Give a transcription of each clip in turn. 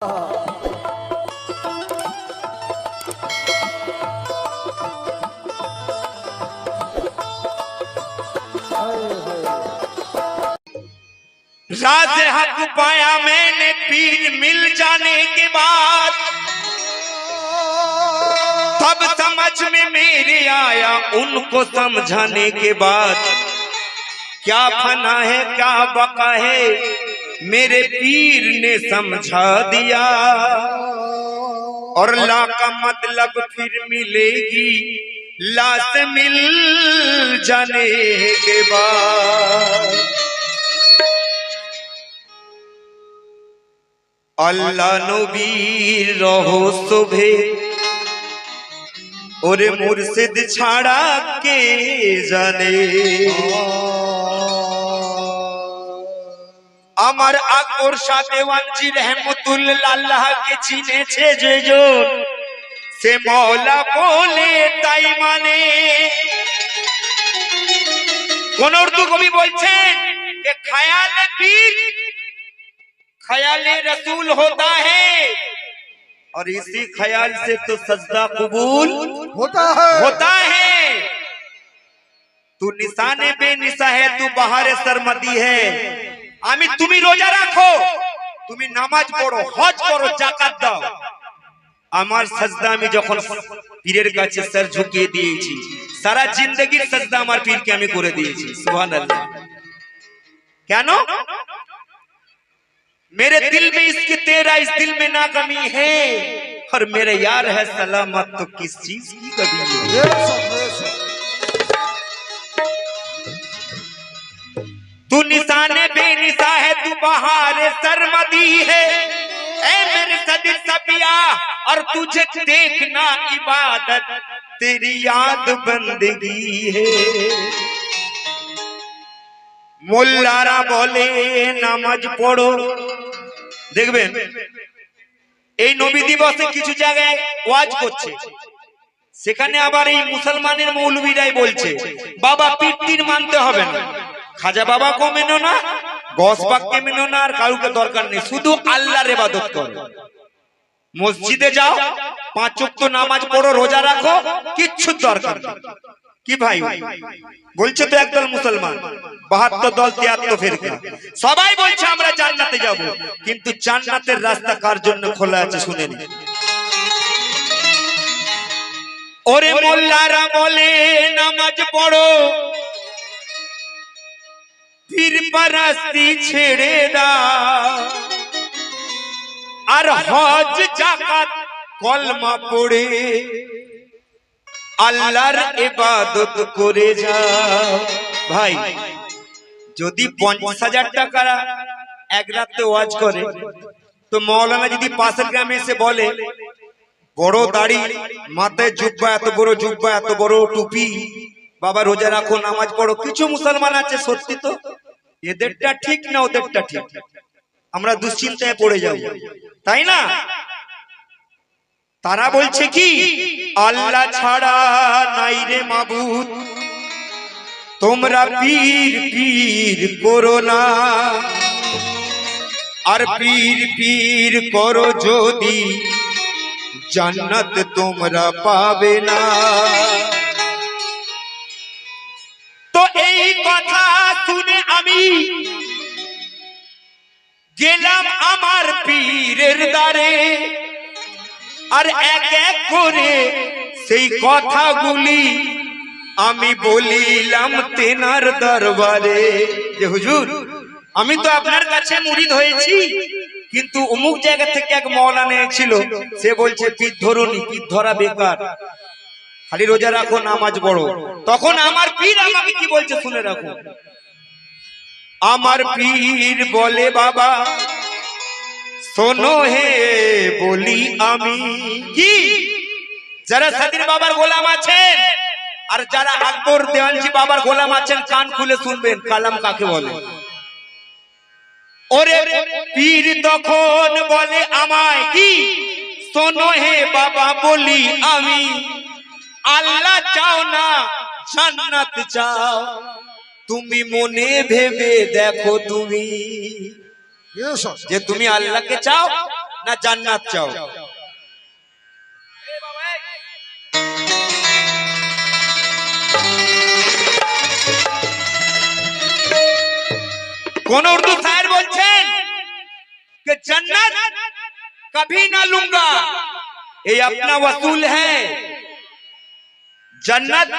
राज हक पाया मैंने पीर मिल जाने के बाद, तब समझ में मेरे आया उनको समझाने के बाद, क्या फना है क्या बका है मेरे पीर ने समझा दिया, और ला का मतलब फिर मिलेगी ला से मिल जाने के बाद। अल्लाह नबीर रहो सुबह और मुर्शिद छाड़ा के जाने, আমার আকবর শাহ দেওয়ানজি রহমতুল্লাহ কে চিনেছে যে জন সে মওলা বলে তাই মানে। কোন উর্দু কবি বলছেন যে ख्याल पीर ख्याल रसूल होता है, और इसी ख्याल से तो सजदा कबूल होता है। तू निशाने बेनिशा है, तू बहारे सरमदी है। आमी तुम्ही रोजा राखो, তুমি নামাজ পড়ো, হজ করো, যাকাত দাও, আমার সাজদা আমি যখন পীরের কাছে সর ঝুঁকিয়ে দিয়েছি, সারা জিন্দেগীর সাজদা আমার পীরকে আমি করে দিয়েছি। সুবহানাল্লাহ। কেন? मेरे दिल में इसकी तेरा इस दिल में ना कमी है, और मेरे यार है सलामत तो किस चीज की कमी है। तू निशाने बेनिशा है, तू बहारे सरमदी है, ऐ मेरे सदी सबिया, और तुझे देखना इबादत तेरी याद बंदगी है। মোল্লারা বলে নামাজ পড়ো, দেখবেন এই নবী দিবসে কিছু জায়গায় ওয়াজ করছে, সেখানে আবার এই মুসলমানের মৌলবীরাই বলছে বাবা পীর মানতে হবে না, খাজা বাবাকে মেনো না, গসবাককে মেনো না, আর কাউকে দরকার নেই, শুধু আল্লাহর ইবাদত করো, মসজিদে যাও, 5 ওয়াক্ত নামাজ পড়ো, রোজা রাখো, কিচ্ছু দরকার নেই। কি ভাই বলছে তো একদল মুসলমান, 72 দল 73 ফিরকা, সবাই বলছে আমরা জান্নাতে যাব, কিন্তু জান্নাতের রাস্তা কার জন্য খোলা আছে শুনেন। ওরে মোল্লারা বলে নামাজ পড়ো, পীর পারাস্তি ছেড়ে দাও, আর হজ যাকাত কলমা পড়ে আল্লাহর ইবাদত করে যাও। ভাই যদি 50,000 টাকা এক রাতে ওয়াজ করে, তো মাওলানা যদি পাশের গ্রামে এসে বলে বড় দাড়ি, মাথায় জুব্বা, এত বড় জুব্বা, এত বড় টুপি, বাবা রোজা রাখো, নামাজ পড়ো, কিছু মুসলমান আছে সত্যি তো এদেরটা ঠিক না ওদেরটা ঠিক, আমরা দুশ্চিন্তায় পড়ে যাব, তাই না? তারা বলছে কি আল্লাহ ছাড়া নাই রে মাবুদ, তোমরা পীর পীর করো না, আর পীর পীর করো যদি জান্নাত তোমরা পাবে না। তো এই কথা শুনে আমি গেলাম আমার পীরের দ্বারে, আর এক এক করে সেই কথাগুলি আমি বলিলাম তেনার দরবারে, যে হুজুর আমি তো আপনার কাছে মুরিদ হয়েছি, কিন্তু অমুক জায়গা থেকে এক মাওলানা ছিল, সে বলছে পীর ধরুনি, পীর ধরা বেকার, খালি রোজা রাখো, নামাজ পড়ো। তখন আমার পীর আমাকে কি বলছে শুনে রাখো। আমার পীর বলে বাবা শোনো হে বলি আমি, কি যারা সাদির বাবার গোলাম আছেন আর যারা আকবর দেওয়ানজি বাবার গোলাম আছেন, কান খুলে শুনবেন কালাম কাকে বলে। ওরে পীর তখন বলে আমায় কি শোনো হে বাবা বলি আমি, আল্লাহ চাও না জান্নাত চাও, তুমি মনে ভেবে দেখো তুমি, যে তুমি আল্লাহকে চাও না জান্নাত চাও? কোন उर्दू शायर बोलছেন कि जन्नत कभी ना लूंगा, ये अपना वसूल है। जन्नत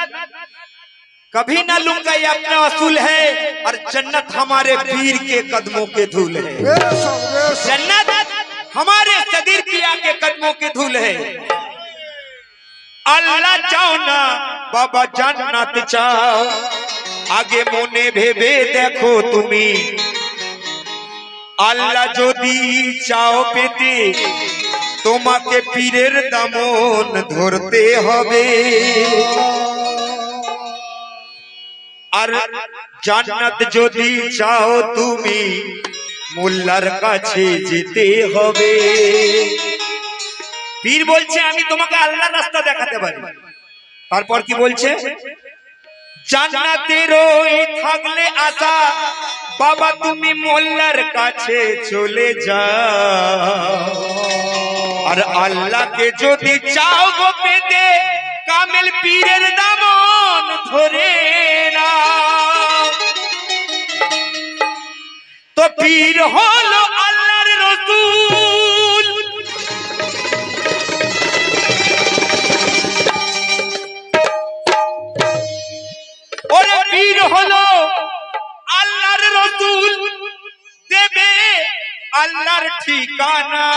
कभी ना लूंगा, ये अपना वसूल है। और जन्नत हमारे पीर के कदमों के धूल है। जन्नत हमारे सदीर पिया के कदमों के धूल है। अल्लाह चाओ ना बाबा जन्नत चाओ, आगे मोने भेबे देखो तुमी। আল্লাহ যদি চাও পেতে তোমাকে পীরের দামন ধরতে হবে। আর জান্নাত যদি চাও তুমি মোল্লার কাছে যেতে হবে। পীর বলছে আমি তোমাকে আল্লাহর রাস্তা দেখাতে পারি। তারপর কি বলছে? জান্নাতের ওই থাকলে আশা বাবা তুমি মোল্লার কাছে চলে যাও। আর আল্লাহকে যদি চাও গো পেতে কামেল পীরের দামন ধরে নাও। তো পীর হলো আল্লাহর রাসূল, ওরে পীর হলো আল্লাহর রাসূল, দেবে আল্লাহর ঠিকানা।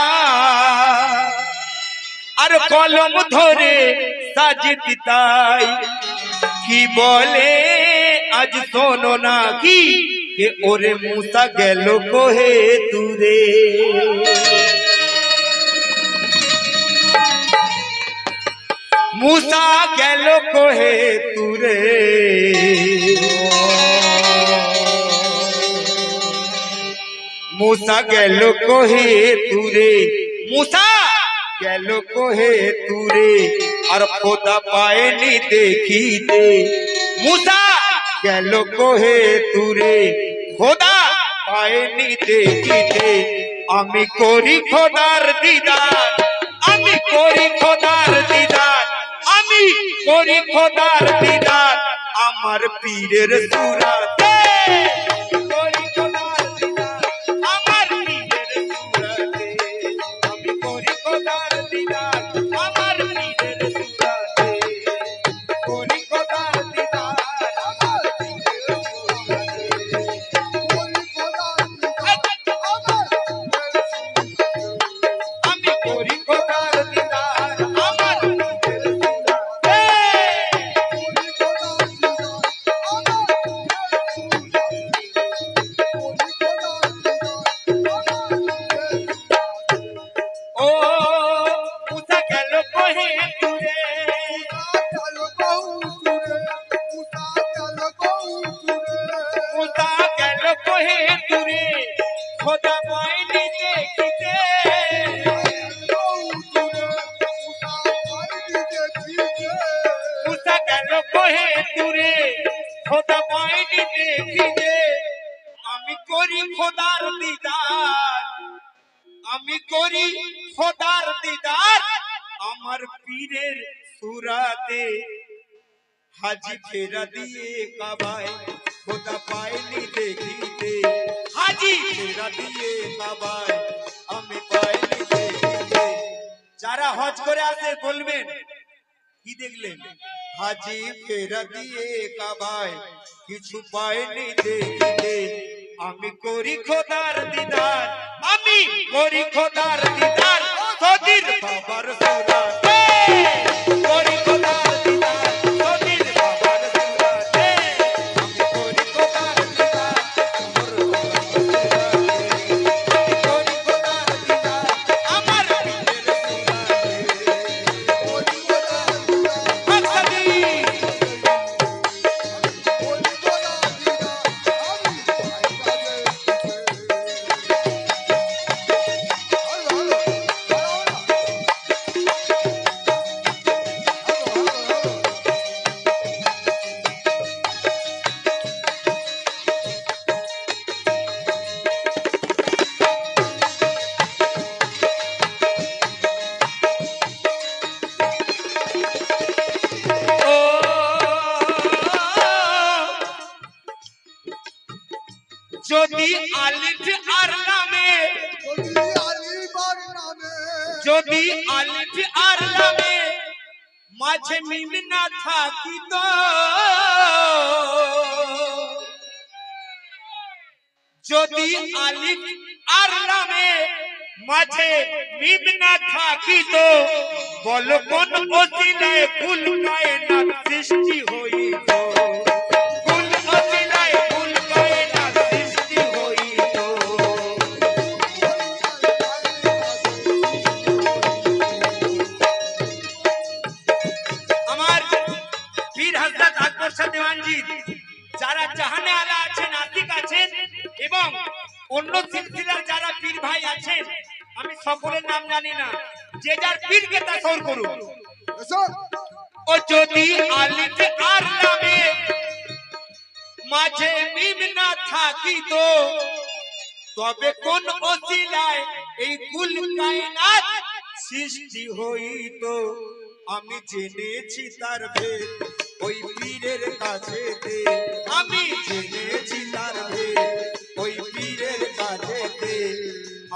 আর কলম ধরে সাজিদ তাই কি বলে আজ শোনো না কি, কে ওরে মুসা গেল কোহে তুরে। মুসা গেল কোহে তুরে। मूसा गैलो कोहे तुरे, मूसा गैलो कोहे तुरे। और खुदा पाए नी देखी दे, मूसा गैलो कोहे तुरे। खुदा पाए नी देखी दे, आमी कोरी खोदार दीदार, आमी कोरी खोदार दीदार, आमी कोरी खोदार दीदार। আমার পীরের সুরাতে খোদার দিদার, আমি করি খোদার দিদার। আমার পীরের সুরাতে হাজি ফেরা দিয়ে কাবায় খোদা পাইনি দেখিতে। হাজি ফেরা দিয়ে কাবায় আমি পাইনি দেখিতে। যারা হজ করে আসে বলবেন কি দেখলেন? হাজি ফেরা দিয়ে কাবায় কিছু পাইনি দেখিতে। আমি করি খোদার দিদার, আমি করি খোদার দিদার। সদির বাবার সুরাতে করি খোদার দিদার, সদির বাবার সুরাতে আমি করি খোদার দিদার। করি খোদার দিদার আমার পীরের সুরাতে, করি খোদার দিদার। যদি আলিফ আর লামে মাঝে মিম না থাকিত, যদি আলিফ আর লামে মাঝে মিম না থাকিত, বল কোন ওসিলায় কুল কায়নাত সৃষ্টি হইত, কুল ওসিলায় কুল কায়নাত সৃষ্টি হইত। আমার পীর হযরত আকবর শাহ দেওয়ানজি যারা জাহানে আলা আছেন, আতিক আছেন এবং অন্য সিলসিলার যারা পীর ভাই আছেন, আমি সকলের নাম জানি না, যে যার পীরকে তাসওয়ুর করুন। ও যদি আলিফ আর লামে মাঝে মিম না থাকিত, তবে কোন ওসিলায় এই কুল কায়নাত সৃষ্টি হইত। আমি জেনেছি তার ভেদ ওই পীরের কাছেতে, আমি জেনেছি তার ভেদ ওই পীরের কাছেতে।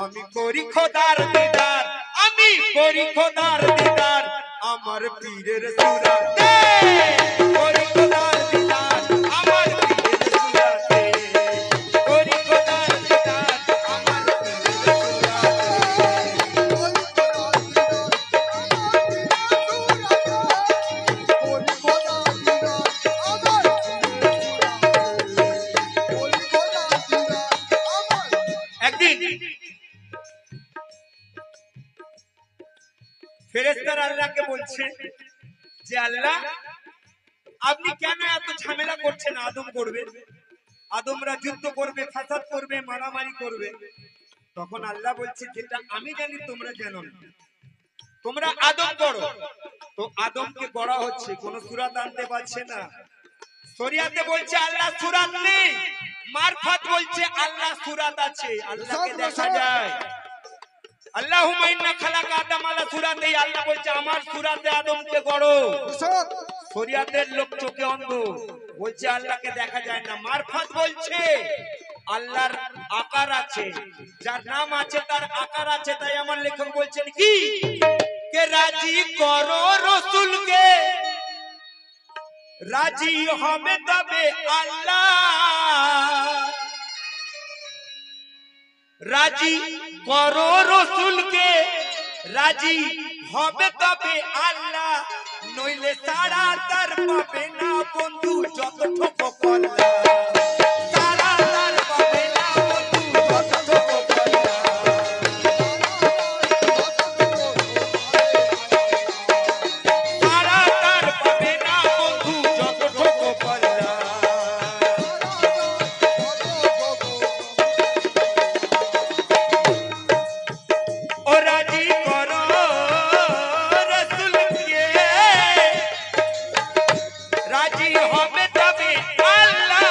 আমি করি খোদার দিদার, আমি করি খোদার দিদার আমার পীরের সুরাতে, করি খোদার দিদার আমার পীরের সুরাতে, করি খোদার দিদার আমার পীরের সুরাতে। একদিন ফেরেশতারা আল্লাহকে বলছে যে আল্লাহ, আপনি কেন এত ঝামেলা করছেন? আদম করবে, আদমরা যুদ্ধ করবে, ফাসাদ করবে, মারামারি করবে। তখন আল্লাহ বলছে যেটা আমি জানি তোমরা জানো না, তোমরা আদম করো। তো আদমকে গড়া হচ্ছে, কোন সূরাত আনতে পারছে না। শরিয়াতে বলছে আল্লাহ সূরাত নেই, মারফত বলছে আল্লাহ সূরাত আছে, আল্লাহকে দেখা যায়। আল্লাহুম্মা ইন্না খালাকা আদম আলা সূরাতি, আল্লাহ বলছে আমার সূরাতে আদমকে গড়ো। শরিয়াতের লোক চোখে অন্ধ, বলছে আল্লাহকে দেখা যায় না। মারফত বলছে আল্লাহর আকার আছে, যার নাম আছে তার আকার আছে। তাই আমার লেখক বলছেন কি, কে রাজি করো রাসূলকে, রাজি হবে তবে আল্লাহ, রাজি করো রাসূলকে, রাজি হবে তবে আল্লাহ, নইলে সারা তার পাবে না বন্ধু যত ঠোক কল্লা, সারা তার পাবে না বন্ধু যত ঠোক কল্লা, সারা তার পাবে না বন্ধু যত ঠোক কল্লা। ও রাজি করো রাসূলকে, রাজি হবে তবে আল্লাহ,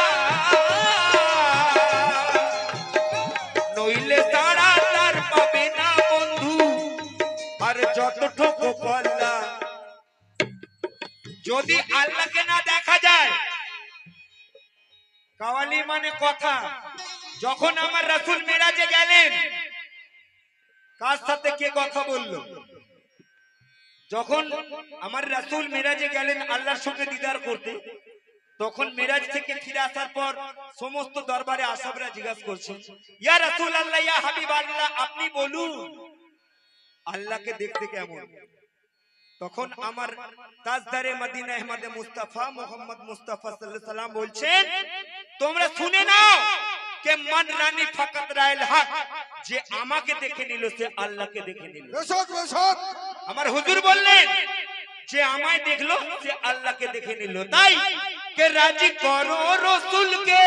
নইলে তারা তার পাবে না বন্ধু আর যত ঠোক কল্লা। যদি আল্লাহকে না দেখা যায়, কাওয়ালি মানে কথা। যখন আমার রাসূল মেরাজে গেলেন, কার সাথে কে কথা বললো? যখন আমার রাসূল মেরাজে গেলেন আল্লাহর সঙ্গে দিদার করতে, তখন মেরাজ থেকে ফিরে আসার পর সমস্ত দরবারে আসহাবরা জিজ্ঞাসা করছে, ইয়া রাসূলুল্লাহ, ইয়া হাবিবাল্লাহ, আপনি বলুন আল্লাহকে দেখতে কেমন? তখন আমার তাজদারে মদিনা আহমদে মুস্তাফা মুহাম্মদ মুস্তাফা সাল্লাল্লাহু আলাইহি সাল্লাম বলছেন, তোমরা শুনে নাও কে মান রানী ফাকাত রাইল হক, যে আমাকে দেখে নিল সে আল্লাহকে দেখে নিল। আমার হুজুর বললেন যে আমায় দেখলো সে আল্লাহকে দেখে নিল। তাই কে রাজি করো রাসূলকে,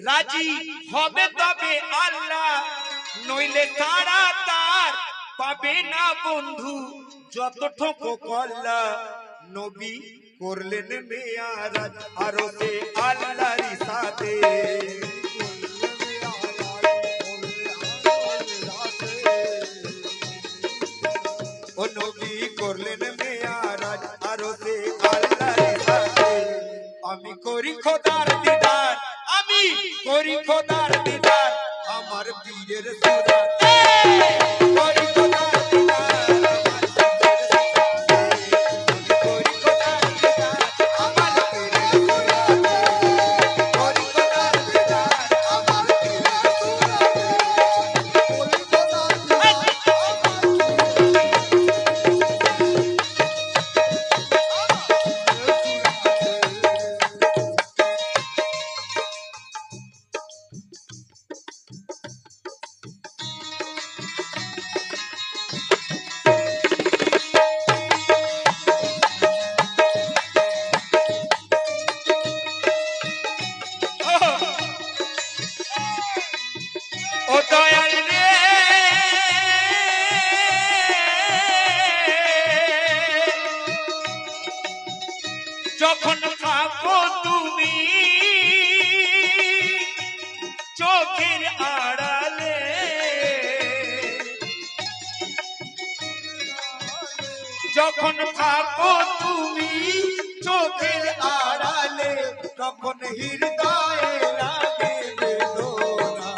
রাজি হবে তবে আল্লাহ, নইলে তারা তার পাবে না বন্ধু যত ঠোক কল্লা। নবী করলেন মেয়ারাজ আরশে আল্লাহর সাথে, ও নবী করলেন মেয়ারাজ আরশে আল্লাহর সাথে। আমি করি খোদার দিদার, আমি করি খোদার দিদার আমার পীরের সুরাতে, করি খোদার দিদার যখন থাকো তুমি চোখের আড়ালে তখন হৃদয়ে লাগে বেদনা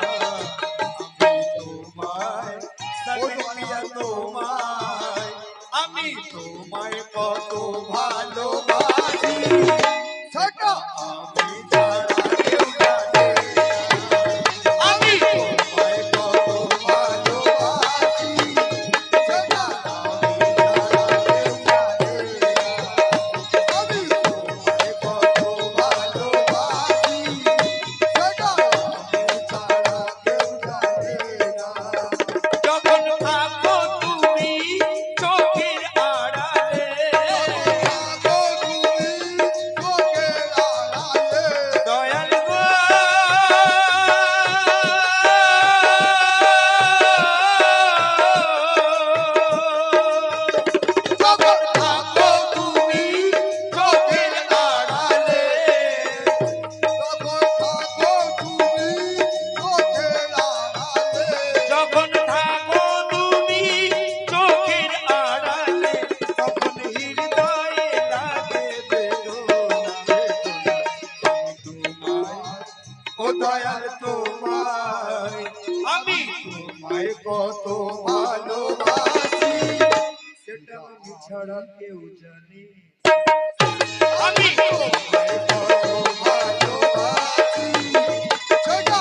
আমি তোমায় কত ভালোবাসি সেটা আমি ছাড়া কেউ জানে না। আমি তোমায় কত ভালোবাসি সেটা আমি ছাড়া কেউ জানে না। আমি তোমায় কত ভালোবাসি সেটা আমি ছাড়া কেউ জানে না। যখন থাকো তুমি চোখের আড়ালে দয়াল গো যখন থাকো তুমি চোখের আড়ালে যখন থাকো তুমি চোখের আড়ালে তখন হৃদয়ে লাগে বেদনা ও দয়াল তোমায় আমি তোমায় কত ভালোবাসি সেটা আমি ছাড়া কেউ জানে আমি তোমায় কত ভালোবাসি সেটা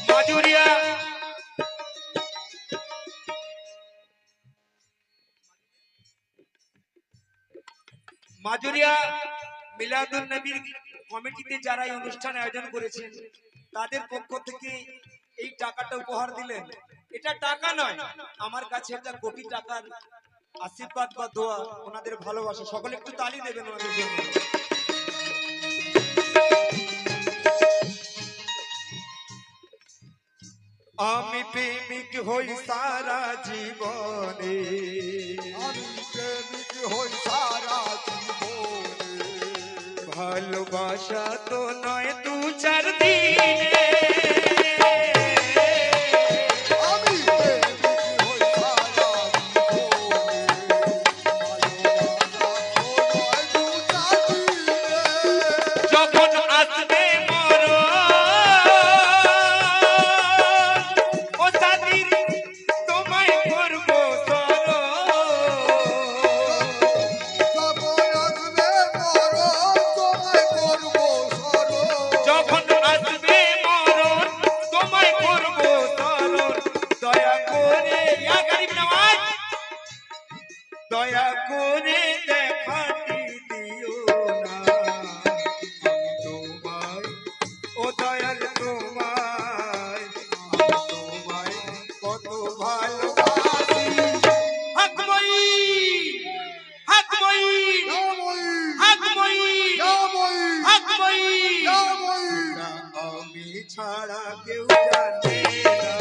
মাজুরিয়া মাজুরিয়া মিলাদুন নবীর কমিটিতে যারা এই অনুষ্ঠান আয়োজন করেছেন তাদের পক্ষ থেকে এই টাকাটা উপহার দিলেন। এটা টাকা নয়, আমার কাছে এটা কোটি টাকার আশীর্বাদ বা দোয়া, ওনাদের ভালোবাসা। সকলে একটু তালি দেবেন ওনাদের জন্য। আমি প্রেমিক হই সারা জীবনে আমি প্রেমিক হই সারা জীবনে ভালোবাসা তো নয় দু চার দিনে আমি প্রেমিক হই সারা জীবনে ভালোবাসা তো নয় দু চার দিনে যখন আসবে মরণ ও সাথী তোমায় করব স্মরণ যখন আসবে মরণ তোমায় করব স্মরণ যখন আসবে মরণ তোমায় করব স্মরণ দয়া করে ইয়া গরিব নওয়াজ দয়া করে দেখাটি দিও না আমি তোমায় ও দয়াল তোমায় আমি তোমায় কত ভালোবাসি হাকময়ী হাকময়ী নামই হাকময়ী নামই হাকময়ী নামই আমি ছাড়া কেউ জানে না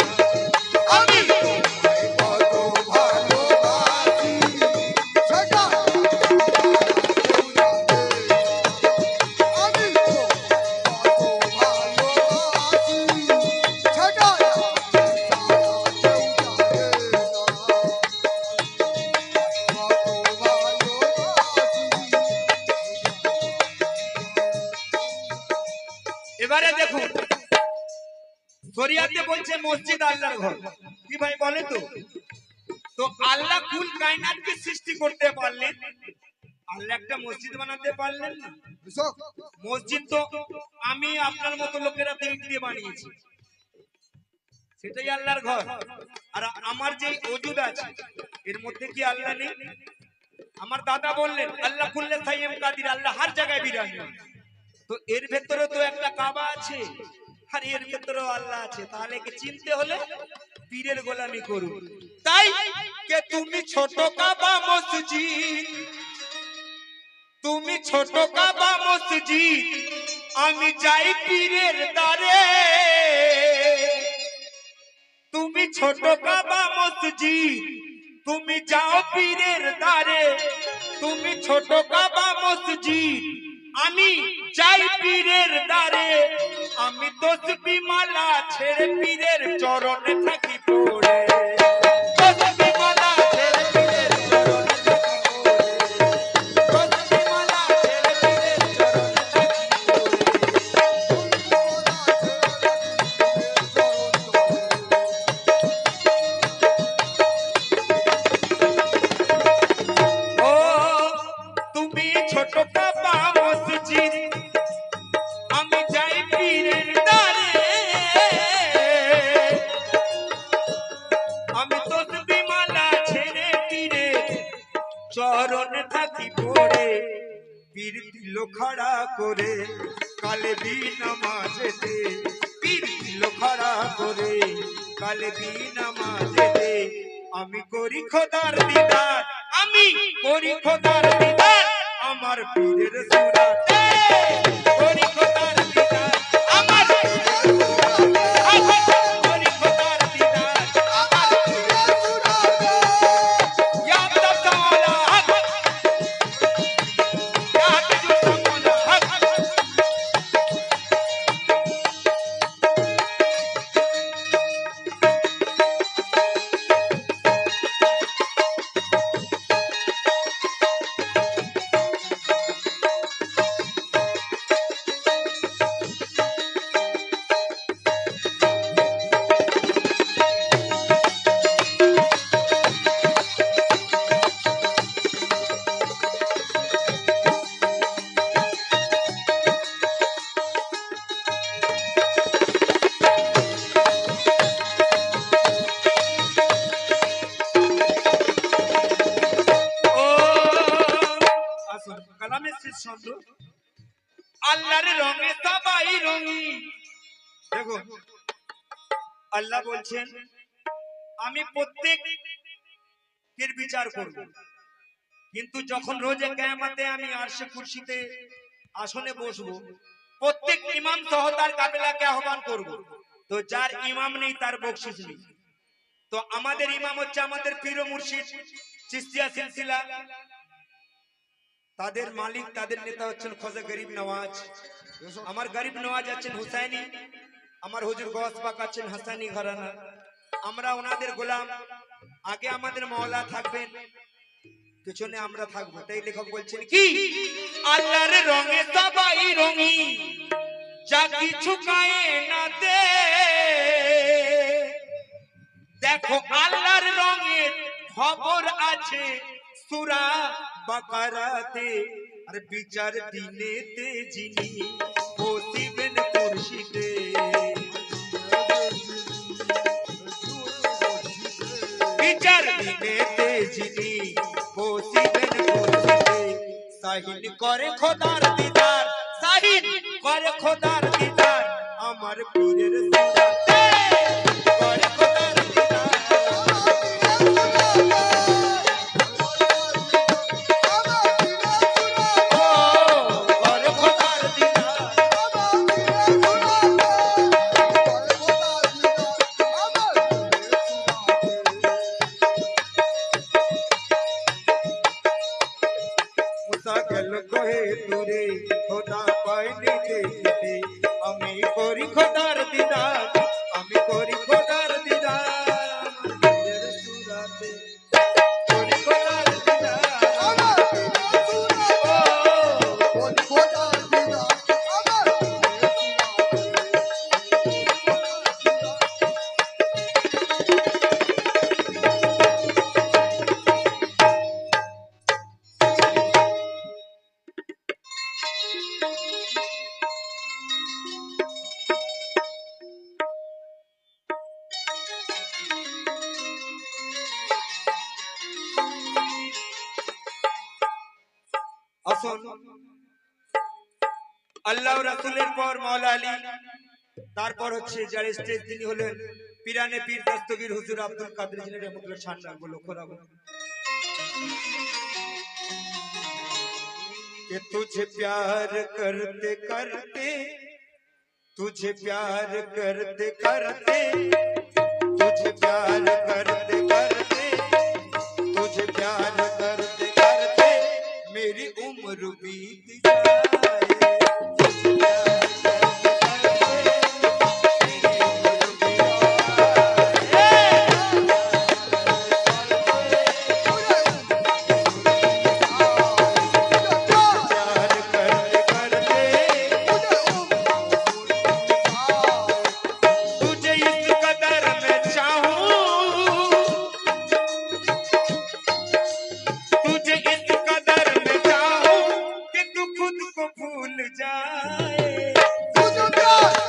আমি তোমায় কত ভালোবাসি সেটা কেউ জানে আমি তো কত ভালোবাসি সেটা কেউ জানে না কত ভালোবাসি এবারে দেখুন শরিয়াতে বলছে মসজিদ আল্লাহর ঘর কি ভাই বলে তো তো আল্লাহ কুল কায়নাতকে সৃষ্টি করতে পারলেন আল্লাহ একটা মসজিদ বানাতে পারলেন না মসজিদ তো আমি আপনার মতো লোকেরা ইট দিয়ে বানিয়েছি সেটাই আল্লাহর ঘর আর আমার যে ওজুদ আছে এর মধ্যে কি আল্লাহ নেই আমার দাদা বললেন আল্লাহ কুল্লে সাইয়্যিম কাদির আল্লাহ হর জায়গায় বিরাজমান তো এর ভেতরে তো একটা কাবা আছে আর এর ভেতরেও আল্লাহ আছে তাহলে কি চিনতে হলে পীরের গোলামি করুন তাই কে তুমি ছোট কাবা মসজিদ, তুমি ছোট কাবা মসজিদ, আমি যাই পীরের দ্বারে। তুমি ছোট কাবা মসজিদ, তুমি যাও পীরের দ্বারে। তুমি ছোট কাবা মসজিদ, আমি যাই পীরের দ্বারে। আমি তসবিহ মালা ছেড়ে পীরের চরণে থাকি পড়ে। তসবিহ মালা ছেড়ে পীরের চরণে থাকি পড়ে। তসবিহ মালা ছেড়ে পীরের চরণে থাকি পড়ে। ও তুমি ছোট কাবা মসজিদ, আমি যাই পীরের দ্বারে। আমি তসবিহ মালা ছেড়ে পীরের চরণে থাকি পড়ে। পীর দিল খাড়া করে কালে বি নামাজেতে। পীর দিল খাড়া করে কালে বি নামাজেতে। আমি করি খোদার দিদার, আমি করি খোদার দিদার, আমার পীরের সুরাতে। করি খোদার দিদার, আমার পীরের সুরাতে। করি খোদার দিদার, আমার পীরের সুরাতে। ইয়া আল্লাহ তাআলা হক, ইয়া হাফিজুস সামানা হক। ও আসুন কালামের শেষ শব্দ। আল্লাহর রঙে সবাই রঙি। দেখুন আল্লাহ বলছেন আমি প্রত্যেকের বিচার করব, কিন্তু যখন রোজে কিয়ামতে আমি আরশে কুরসিতে আসনে বসবো, প্রত্যেক ইমাম সহ তার কাফেলাকে আহ্বান করব। তো যার ইমাম নেই তার বকশিশ নেই। তো আমাদের ইমাম হচ্ছে আমাদের পীর ও মুর্শিদ চিশতিয়া সিলসিলা। তাদের মালিক তাদের নেতা হচ্ছেন খাজা গরিব নওয়াজ। আমার গরিব নওয়াজ আছেন হুসাইনি, আমার হুজুর গওস পাক আছেন হাসানি ঘরানা। আমরা ওনাদের গোলাম। আগে আমাদের মাওলা থাকবেন, পিছনে আমরা থাকবো। তাই লেখক বলছেন কি আল্লাহর রঙে সবাই রঙি, যা কিছু কায়নাতে। দেখো আল্লাহর রঙের খবর আছে সূরা বাকারাতে। আর বিচার দিনেতে যিনি বসিবেন কুরসিতে। বিচার দিনেতে যিনি বসিবেন কুরসিতে। সাহিল করে খোদার দিদার, সাহিল করে খোদার দিদার, আমার পীরের সুরাতে। করে খোদার দিদার, ও করে খোদার দিদার। মুসা গেল কহে দূরে খোদা পায়নি দেখতে। আমি করি খোদার দিদার, আমি করি খোদার দিদার, আমার পীরের সুরাতে। করি খোদার দিদার, আসুন আল্লাহ রাসূলের পর মাওলা আলী, তারপর হচ্ছে যার স্টেজ তিনি হলেন पीराने पीर दस्तगीर हुजूर अब्दुल कादिर जिले रहमतुल्लाह शान को लक्ष्य राखो कि तुझे प्यार करते करते तुझे प्यार करते करते तुझे प्यार करते करते तुझे प्यार करते करते मेरी उम्र बीत जाए तुझे प्यार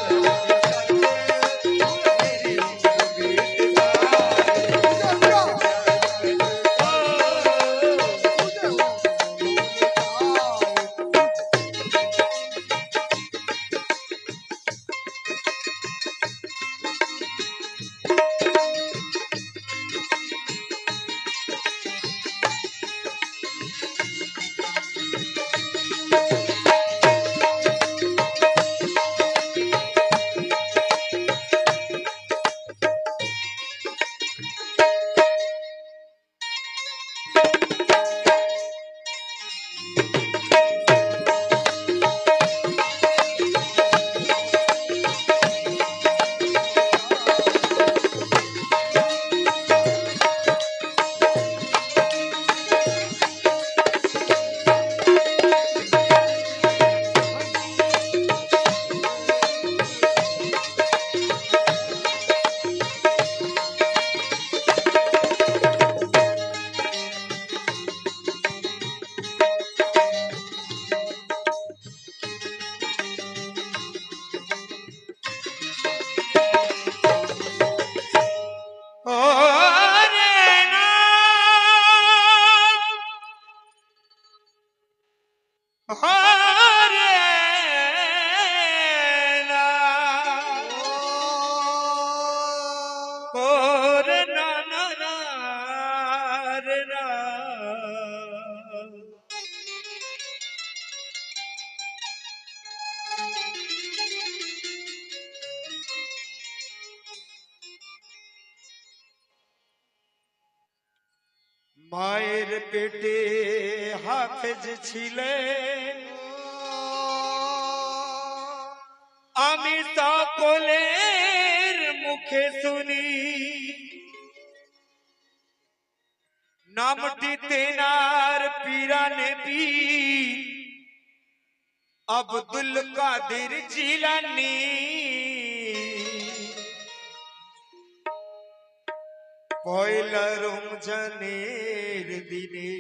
মায়ের পেটে হাফেজ ছিলেন আমি সকলের মুখে শুনি নামটি তেনার পীরানে পীর আব্দুল কাদের জিলানী পয়লা রমজানের দিনে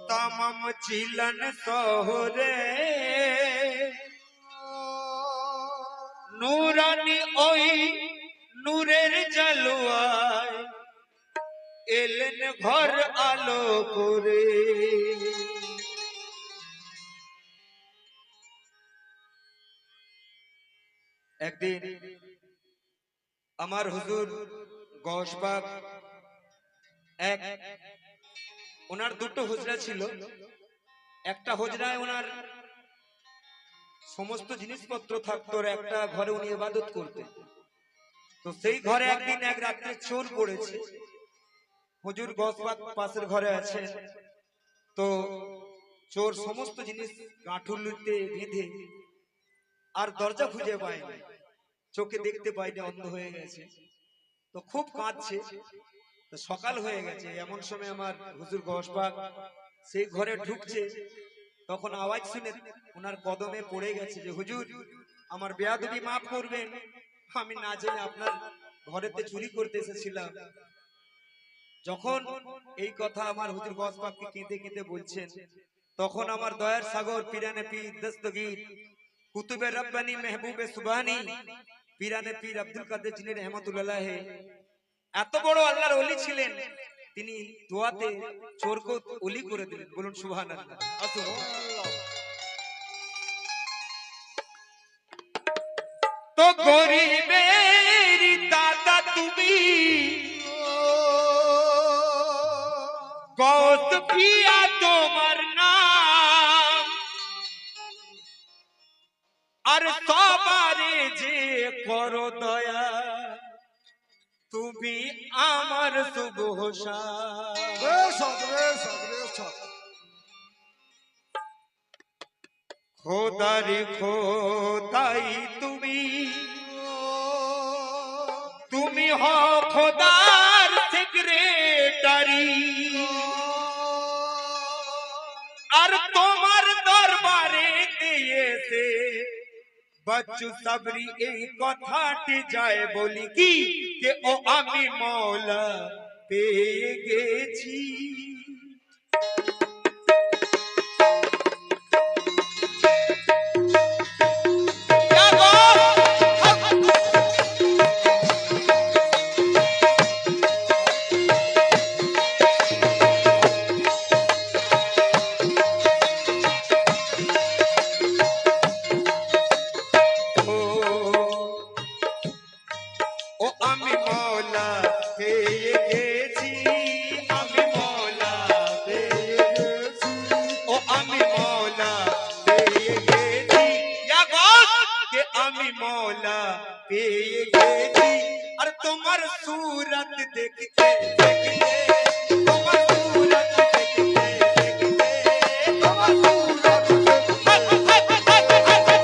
তামাম চিলান শহরে নূরানি ওই নূরের জালুয়ায় এলেন ঘর আলো করে একদিন আমার হুজুর গৌসবাগ এক ওনার দুটো হুজরা ছিল একটা হুজরায় ওনার সমস্ত জিনিসপত্র থাকতো একটা ঘরে উনি ইবাদত করতেন তো সেই ঘরে একদিন এক রাতে চোর পড়েছে হুজুর গৌসবাগ পাশের ঘরে আছেন তো চোর সমস্ত জিনিস গাঁঠুলিতে বেঁধে আর দরজা খুঁজে পায়নি চোখে দেখতে পাইনি অন্ধ হয়ে গেছে তো খুব কাঁদছে তো সকাল হয়ে গেছে এমন সময় আমার হুজুর গৌসবাগ সেই ঘরে ঢুকছে তখন আওয়াজ শুনে ওনার কদমে পড়ে গেছে যে হুজুর আমার বেয়াদবি মাফ করবেন আমি না জেনে আপনার ঘরেতে চুরি করতে এসেছিলাম যখন এই কথা আমার হুজুর গৌসবাগকে কেঁদে কেঁদে বলছেন তখন আমার দয়ার সাগর পীরানে পীর দস্তগীর কুতুবে রব্বানি মেহবুবে সুবহানি পীরানে পীর আব্দুল কাদের জিলানী রহমাতুল্লাহ এত বড় আল্লাহর ওলি ছিলেন তিনি দোয়াতে চোরকে ওলি করে দিলেন বলুন সুবহানাল্লাহ তো তো গরিবের দাদা তুমি, গৌস পিয়া তোমার নাম, আর সবারে যে করো দয়া, তুমি আমার শুভ খোদারি খোদাই তুমি, তুমি হো খোদার সেক্রেটারি, আর তোমার দরবারে দিয়েছে बच्चू सबरी এই কথাটি যায় বলি কি যে ও আমি মওলা পেয়ে গেছি। তোমার सूरत देखते देखते, তোমার सूरत देखते देखते, তোমার सूरत তোমার सूरत देखते देखते,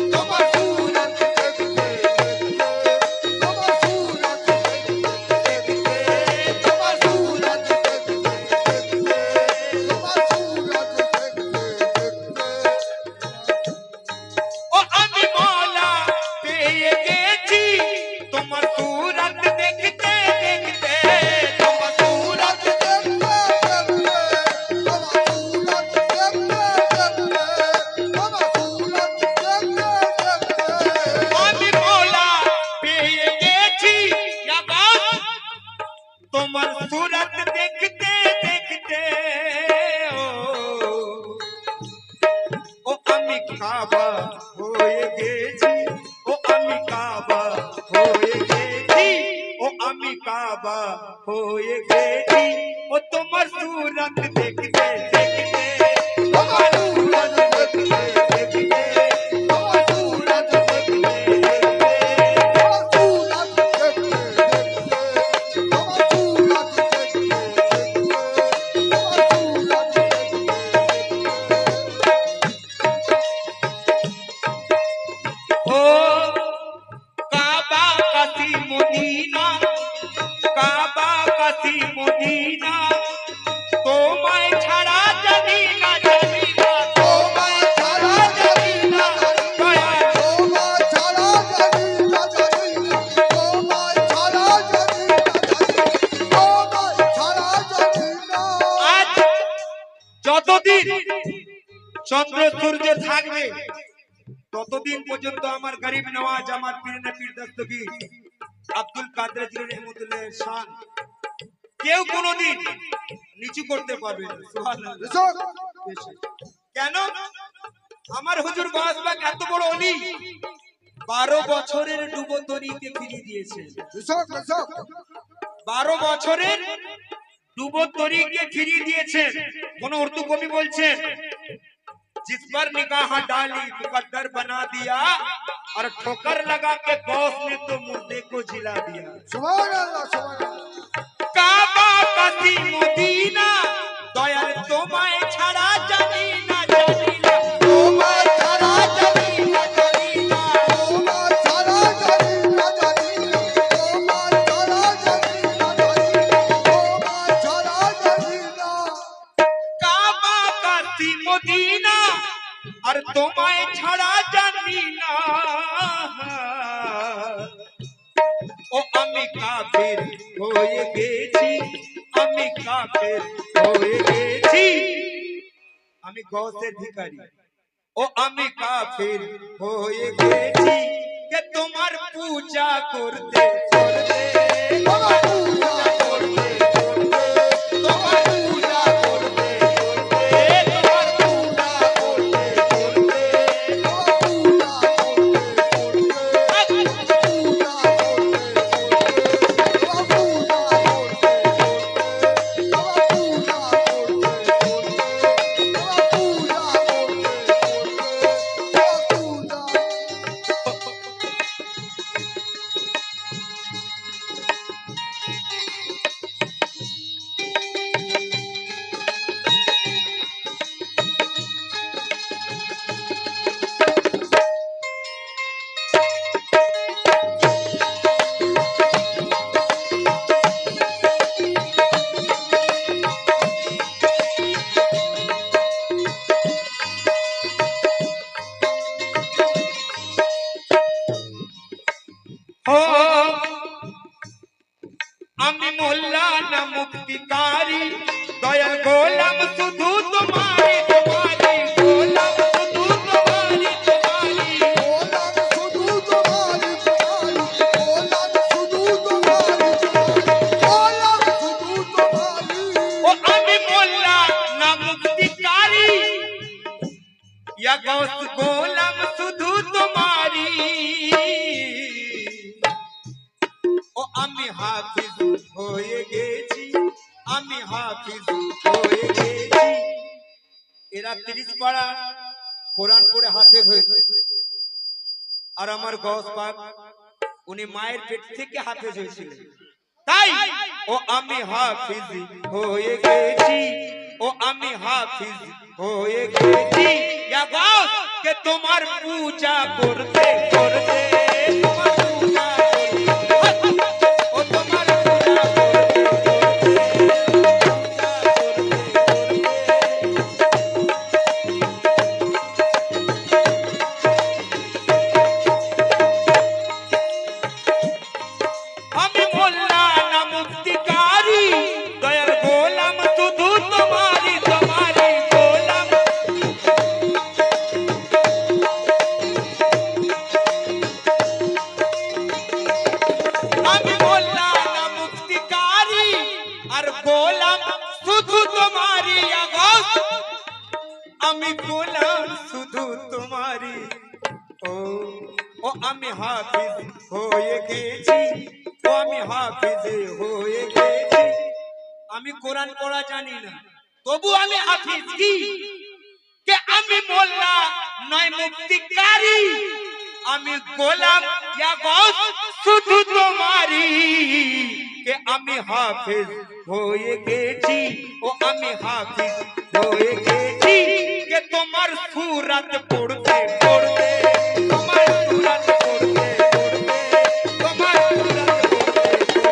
তোমার सूरत देखते তোমার सूरत देखते, তোমার सूरत देखते তোমার सूरत देखते, ও আমি মওলা পেয়ে গেছি তোমার सूरत देखते देखते, তোমার सूरत আমি মওলা পেয়ে গেছি তোমার सूरत देखते देखते, ও আমি কাবা হয়ে গেছি, ও আমি কাবা হয়ে গেছি, ও আমি কাবা হয়ে গেছি, ও তোমার सूरत देखते देखते, তোমার सूरत देखते देखते, তোমার सूरत देखते देखते, ও কাবা কাশি মদিনা, কাবা কাশি মদিনা, তোমায় ছাড়া জানি না জানি না, তোমায় ছাড়া জানি না, তোমায় ছাড়া জানি না জানি না, তোমায় ছাড়া জানি না জানি না, তোমায় ছাড়া জানি না। আজ যতদিন চন্দ্র সূর্য থাকবে ততদিন পর্যন্ত আমার গরিব নওয়াজ, আমার পীর পীর দস্তগীর আব্দুল কাদের জিলানী রহমাতুল্লাহ শান কেউ কোনোদিন নিচু করতে পারবে না। সুবহানাল্লাহ। কেন? আমার হুজুর গাছবাগ এত বড় অলি, 12 বছরের ডুবোতরিকে ফিরিয়ে দিয়েছে। 12 বছরের ডুবোতরিকে ফিরিয়ে দিয়েছেন। কোন উর্দু কবি বলছেন, जिस पर निगाह डाली मुकद्दर बना दिया, और ठोकर लगा के गौस ने तो मुर्दे को जिला दिया। सुभान अल्लाह, सुभान अल्लाह। काबा काशी मदीना, दयाल তোমায় ছাড়া জানি না জানি না, তোমায় ছাড়া জানি না জানি না, তোমায় ছাড়া জানি না জানি না, তোমায় ছাড়া জানি না জানি না, তোমায় ছাড়া জানি না। কাবা কাশি মদিনা, আর তোমায় ছাড়া জানি না, ও আমি কাফের হয়ে গেছি, আমি কাফের হয়ে গেছি, আমি গৌসের ভিখারি, ও আমি কাফের হয়ে গেছি, কে তোমার পূজা করতে করতে, তোমার পূজা করতে করতে, তোমার পূজা করতে করতে, তোমার পূজা করতে করতে, ও আমি মোল্লা না মুক্তিকারী দয়াল গোলাম শুধু তোমারি তোমারি গোলাম শুধু তোমারি তোমারি গোলাম শুধু তোমারি তোমারি গোলাম শুধু তোমারি গোলাম শুধু তোমারি ও আমি মোল্লা না মুক্তিকারী ইয়া গৌস গোলাম শুধু তোমারি ও আমি হাফিজ হয়ে গেছি আমি হাফিজ হয়ে গেছি এরা 30 পারা কোরআন পড়ে হাফেজ হয়েছে আর আমার গৌস পাক উনি মায়ের পেট থেকে হাফেজ হয়েছিলেন তাই ও আমি হাফিজ হয়ে গেছি ও আমি হাফিজ হয়ে গেছি ইয়া গৌস কে তোমার পূজা করতে করতে তোমার পূজা করতে ও তোমার পূজা আমি মোল্লা না মুক্তিকারী দয়াল গোলাম শুধু তোমারি তোমারি গোলাম আমি মোল্লা না মুক্তিকারী আর গোলাম শুধু তোমারি আগস আমি গোলাম শুধু তোমারি ও ও আমি হাফিজ হয়ে গেছি ও আমি হাফিজ হয়ে গেছি আমি কোরআন পড়া জানি না তবু আমি হাফিজ কি কে আমি মোল্লা নয় মুক্তিকারী আমি গোলাম ইয়া গৌস শুধু তোমারি কে আমি হাফিজ হয়ে গেছি ও আমি হাফিজ হয়ে গেছি কে তোমার সূরত পড়তে পড়তে তোমার সূরত পড়তে পড়তে তোমার সূরত পড়তে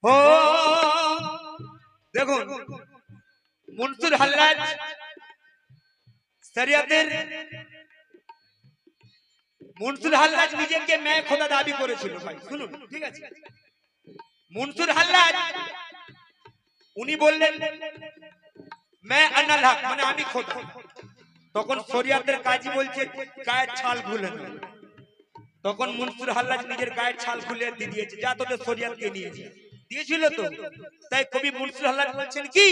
ও দেখুন মনসুর হাল্লাজ শরিয়াতের মনসুর হাল্লাজ নিজেকে मैं খোদা দাবি করেছিল ভাই শুনুন ঠিক আছে মনসুর হাল্লাজ উনি বললেন मैं আনাল হক মানে আমি খোদা তখন শরিয়াতের কাজী বলছে গায়ের ছাল খুলে না তখন মনসুর হাল্লাজ নিজের গায়ের ছাল খুলে দিয়ে দিয়েছে যা তোদের শরিয়াতকে নিয়েছে দিয়েছিল তো তাই কবি মনসুর হাল্লাজ বলছেন কি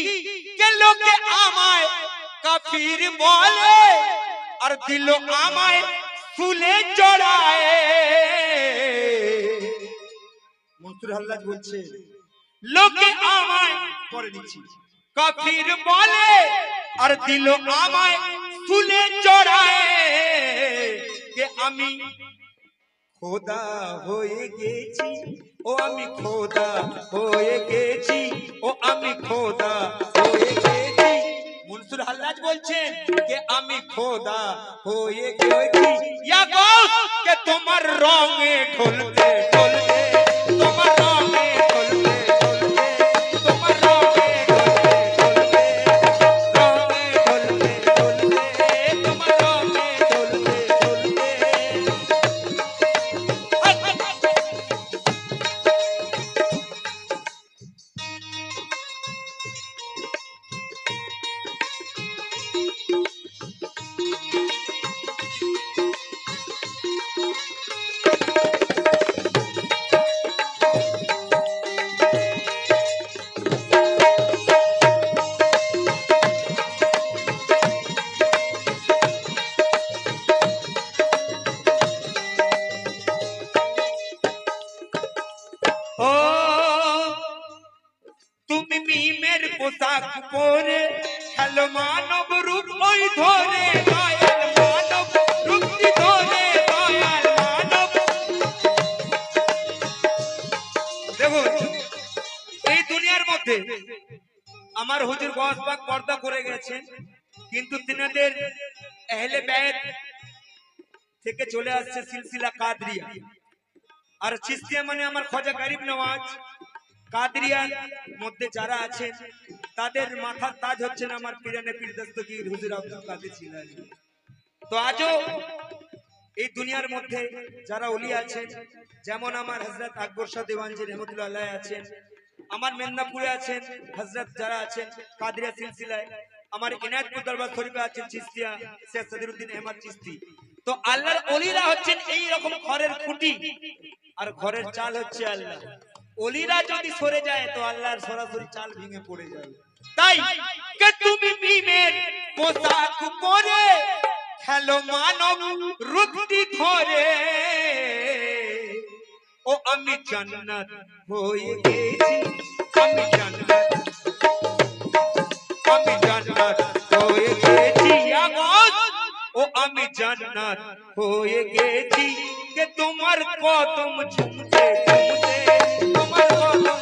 কে লোকে আমায় কাফির বলে আর দিল আমায় ফুলে চড়ায় মনসুর হাল্লাজ বলছে লোকে আমায় করে দিচ্ছি কাফির বলে আর দিল আমায় ফুলে চড়ায় কে আমি খোদা হয়ে গেছি ও আমি খোদা হয়ে গেছি ও আমি খোদা হয়ে গেছি মনসুর হাল্লাজ বলছেন যে আমি খোদা হয়ে গেছি ইয়া গৌস কে তোমার রঙে ঢলতে ঢলতে তোমার রঙে ঢলতে ঢলতে তোমার রঙে ঢলতে ঢলতে রঙে ঢলতে ঢলতে তোমার রঙে ঢলতে ঢলতে ও তুমি মিমের পোশাক পরে খেলো মানব রূপ ওই ধরে দয়াল মানব রূপটি ধরে দয়াল মানব দেখুন এই দুনিয়ার মধ্যে আমার হুজুর গওস পাক পর্দা করে গেছেন কিন্তু তিনাদের আহলে বাইত থেকে চলে আসছে সিলসিলা কাদরিয়া আর চিস্তিয়া মানে আমার খাজা গরিব নওয়াজ। কাদরিয়ার মধ্যে যারা আছেন তাদের মাথার তাজ হচ্ছেন আমার পীরানে পীর দস্তগীর হুজুর আব্দুল কাদের জিলানী। তো আজও এই দুনিয়ার মধ্যে যারা ওলি আছেন, যেমন আমার হযরত আকবর শাহ দেওয়ানজি রহমাতুল্লাহ আলাইহি আছেন, আমার মেদিনীপুরে আছেন হযরত যারা আছেন কাদরিয়া সিলসিলায়, আমার ইনায়েতপুর দরবার শরীফে আছেন চিস্তিয়া শেখ সদরুদ্দিন আহমদ চিস্তি। তো আল্লাহর ওলিরা হচ্ছেন এই রকম ঘরের খুঁটি, আর ঘরের চাল হচ্ছে আল্লাহ। ওলিরা যদি সরে যায় তো আল্লাহর সরাসরি চাল ভেঙে পড়ে যাবে। তাই কে তুমি মিমের পোশাক পরে খেলো মানব রূপটি ধরে, ও আমি জান্নাত হয়ে গেছি, আমি জান্নাত হয়ে গেছি, ও আমি জান্নাত হয়ে গেছি, কে তোমার কদম ঝুমতে ঝুমতে, তোমার কদম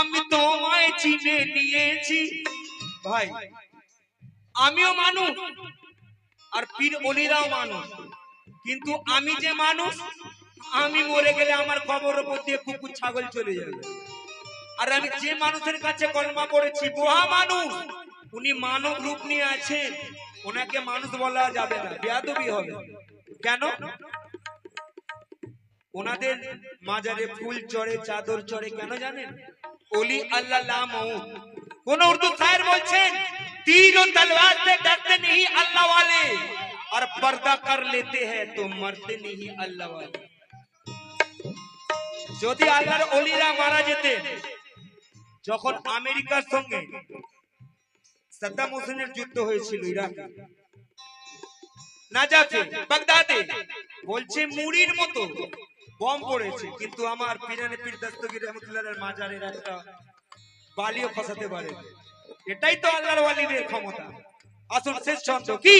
আমি তোমায় চিনে নিয়েছি ভাই, আমিও মানুষ আর পীর ওলিরাও মানুষ, কিন্তু আমি যে মানুষ, আমি মরে গেলে আমার কবরের উপর দিয়ে কুকুর ছাগল চলে যাবে। আর আমি যে মানুষের কাছে কলমা পড়েছি মহা মানুষ, উনি মানব রূপ নিয়ে আছেন, ওনাকে মানুষ বলা যাবে না, বেয়াদবি হবে। কেন? ওনাদের মাজারে ফুল চড়ে, চাদর চড়ে, কেন জানেন? ওলি अल्लाह ला मौत। কোন উর্দু শায়ের বলছেন तीर और तलवार से डरते नहीं अल्लाह वाले, और पर्दा कर लेते हैं तो मरते नहीं अल्लाह वाले। যদি আল্লাহর ওলিরা মারা যেতেন, যখন আমেরিকার সঙ্গে সাদ্দাম হোসেনের যুদ্ধ হয়েছিল ইরাকে, নাজাফে, বাগদাদে, বলছে মুড়ির মতো বম পড়েছে, কিন্তু আমার পীরানে পীর দস্তগীর রহমাতুল্লাহর মাজারের একটা বালিও খসাতে পারে। এটাই তো আল্লাহর ওয়ালিদের ক্ষমতা। আসল শেষ ছন্দ কি?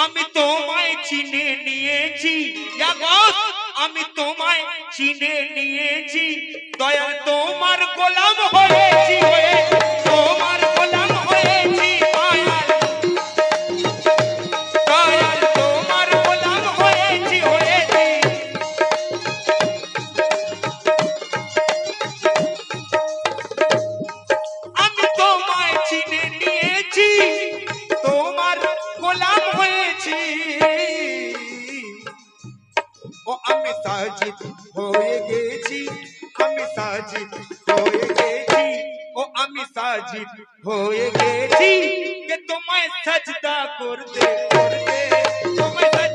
আমি তোমায় চিনে নিয়েছি, ইয়া গাউস, আমি তোমায় চিনে নিয়েছি, দয়াল তোমার গোলাম হয়েছি, হয়ে তোমার গোলাম হয়েছি, দয়াল তোমার গোলাম হয়েছি, হয়েছি। আমি তোমায় চিনে নিয়েছি, তোমার গোলাম হয়েছি, ও আমি সাজিদ হয়ে গেছি, আমি সাজিদ হয়ে গেছি, ও আমি সাজিদ হয়ে গেছি, কে তোমায় সাজদা করতে করতে, তোমায়